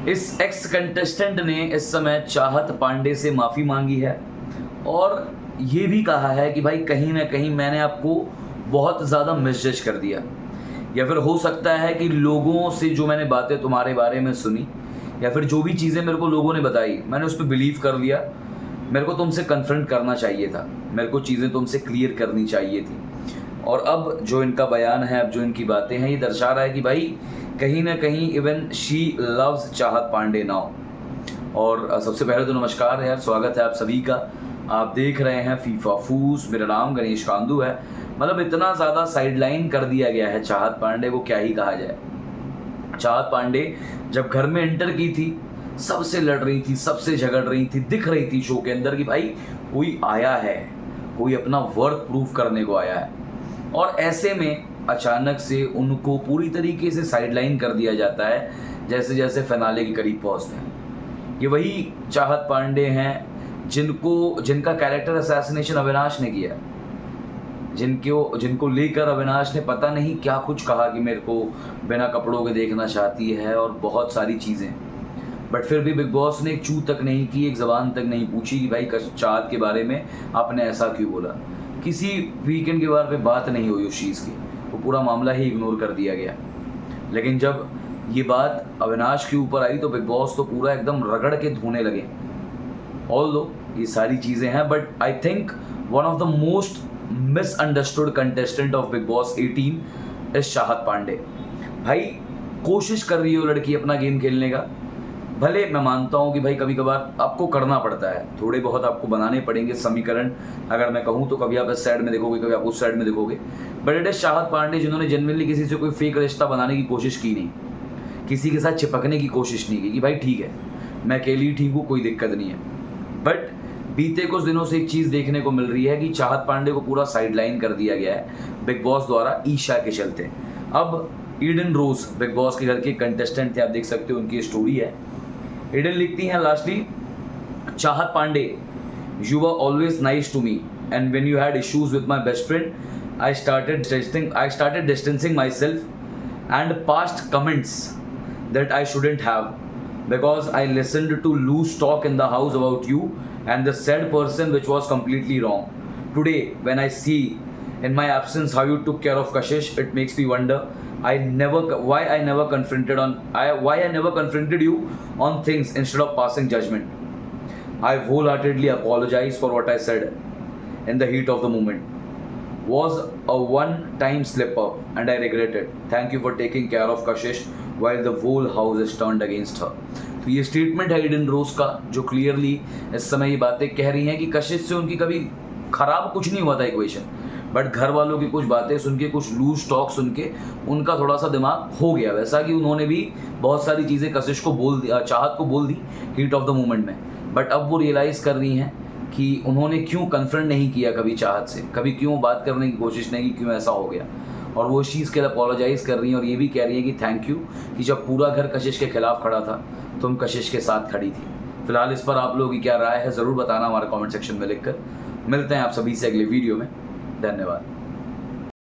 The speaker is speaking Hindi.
इस एक्स कंटेस्टेंट ने इस समय चाहत पांडे से माफ़ी मांगी है और ये भी कहा है कि भाई कहीं ना कहीं मैंने आपको बहुत ज़्यादा मिसजज कर दिया, या फिर हो सकता है कि लोगों से जो मैंने बातें तुम्हारे बारे में सुनी या फिर जो भी चीज़ें मेरे को लोगों ने बताई मैंने उस पर बिलीव कर लिया। मेरे को तुमसे कन्फ्रंट करना चाहिए था, मेरे को चीज़ें तुमसे क्लियर करनी चाहिए थी। और अब जो इनका बयान है, अब जो इनकी बातें हैं, ये दर्शा रहा है कि भाई कहीं ना कहीं इवन शी लव्स चाहत पांडे नाउ। और सबसे पहले तो नमस्कार यार, स्वागत है आप सभी का। आप देख रहे हैं फीफा फूस। मेरा नाम गणेश कांदू है। मतलब इतना ज़्यादा साइडलाइन कर दिया गया है चाहत पांडे को, क्या ही कहा जाए। चाहत पांडे जब घर में एंटर की थी, सबसे लड़ रही थी, सबसे झगड़ रही थी, दिख रही थी शो के अंदर कि भाई कोई आया है, कोई अपना वर्थ प्रूफ करने को आया है। और ऐसे में अचानक से उनको पूरी तरीके से साइडलाइन कर दिया जाता है जैसे जैसे फिनाले के करीब पहुंचते हैं। ये वही चाहत पांडे हैं जिनका कैरेक्टर असैसिनेशन अविनाश ने किया, जिनको लेकर अविनाश ने पता नहीं क्या कुछ कहा कि मेरे को बिना कपड़ों के देखना चाहती है और बहुत सारी चीज़ें। बट फिर भी बिग बॉस ने एक चू तक नहीं की, एक ज़बान तक नहीं पूछी कि भाई चाहत के बारे में आपने ऐसा क्यों बोला। किसी वीकेंड के बारे में बात नहीं हुई उस चीज़ की, वो पूरा मामला ही इग्नोर कर दिया गया। लेकिन जब ये बात अविनाश के ऊपर आई तो बिग बॉस तो पूरा एकदम रगड़ के धोने लगे। ऑल्दो ये सारी चीज़ें हैं, but I think one of the most misunderstood contestant of big boss 18 is चाहत पांडे। भाई कोशिश कर रही हो लड़की अपना गेम खेलने का। भले मैं मानता हूँ कि भाई कभी कभार आपको करना पड़ता है, थोड़े बहुत आपको बनाने पड़ेंगे समीकरण। अगर मैं कहूँ तो कभी आप इस साइड में देखोगे, कभी आप उस साइड में देखोगे। बट इट इज चाहत पांडे जिन्होंने जेन्युइनली किसी से कोई फेक रिश्ता बनाने की कोशिश की नहीं, किसी के साथ चिपकने की कोशिश नहीं की कि भाई ठीक है मैं अकेली ठीक हूँ, कोई दिक्कत नहीं है। बट बीते कुछ दिनों से एक चीज़ देखने को मिल रही है कि चाहत पांडे को पूरा साइडलाइन कर दिया गया है बिग बॉस द्वारा ईशा के चलते। अब ईडन रोज बिग बॉस के घर के कंटेस्टेंट थे, आप देख सकते हो उनकी स्टोरी है। ईडन लिखती हैं lastly, Chahat Pandey you were always nice to me and when you had issues with my best friend I started distancing myself and passed comments that I shouldn't have because I listened to loose talk in the house about you and the said person which was completely wrong. Today when I see in my absence how you took care of Kashish, it makes me wonder why I never confronted you on things instead of passing judgment. I wholeheartedly apologize for what I said in the heat of the moment. Was a one-time slip up and I regret it. Thank you for taking care of Kashish while the whole house is turned against her. तो ये स्टेटमेंट है ईडन रोज का, जो क्लियरली इस समय ये बातें कह रही हैं कि कशिश से उनकी कभी खराब कुछ नहीं हुआ था इक्वेशन, बट घर वालों की कुछ बातें सुन के, कुछ लूज टॉक सुन के उनका थोड़ा सा दिमाग हो गया वैसा कि उन्होंने भी बहुत सारी चीज़ें कशिश को बोल दी, चाहत को बोल दी हीट ऑफ द मोमेंट में। बट अब वो रियलाइज़ कर रही हैं कि उन्होंने क्यों कन्फ्रंट नहीं किया कभी चाहत से, कभी क्यों बात करने की कोशिश नहीं की, क्यों ऐसा हो गया। और वो इस चीज़ के लिए अपोलोजाइज़ कर रही हैं और ये भी कह रही हैं कि थैंक यू कि जब पूरा घर कशिश के खिलाफ खड़ा था तुम कशिश के साथ खड़ी थी। फिलहाल इस पर आप लोगों की क्या राय है ज़रूर बताना हमारे कमेंट सेक्शन में लिखकर। मिलते हैं आप सभी से अगले वीडियो में। धन्यवाद।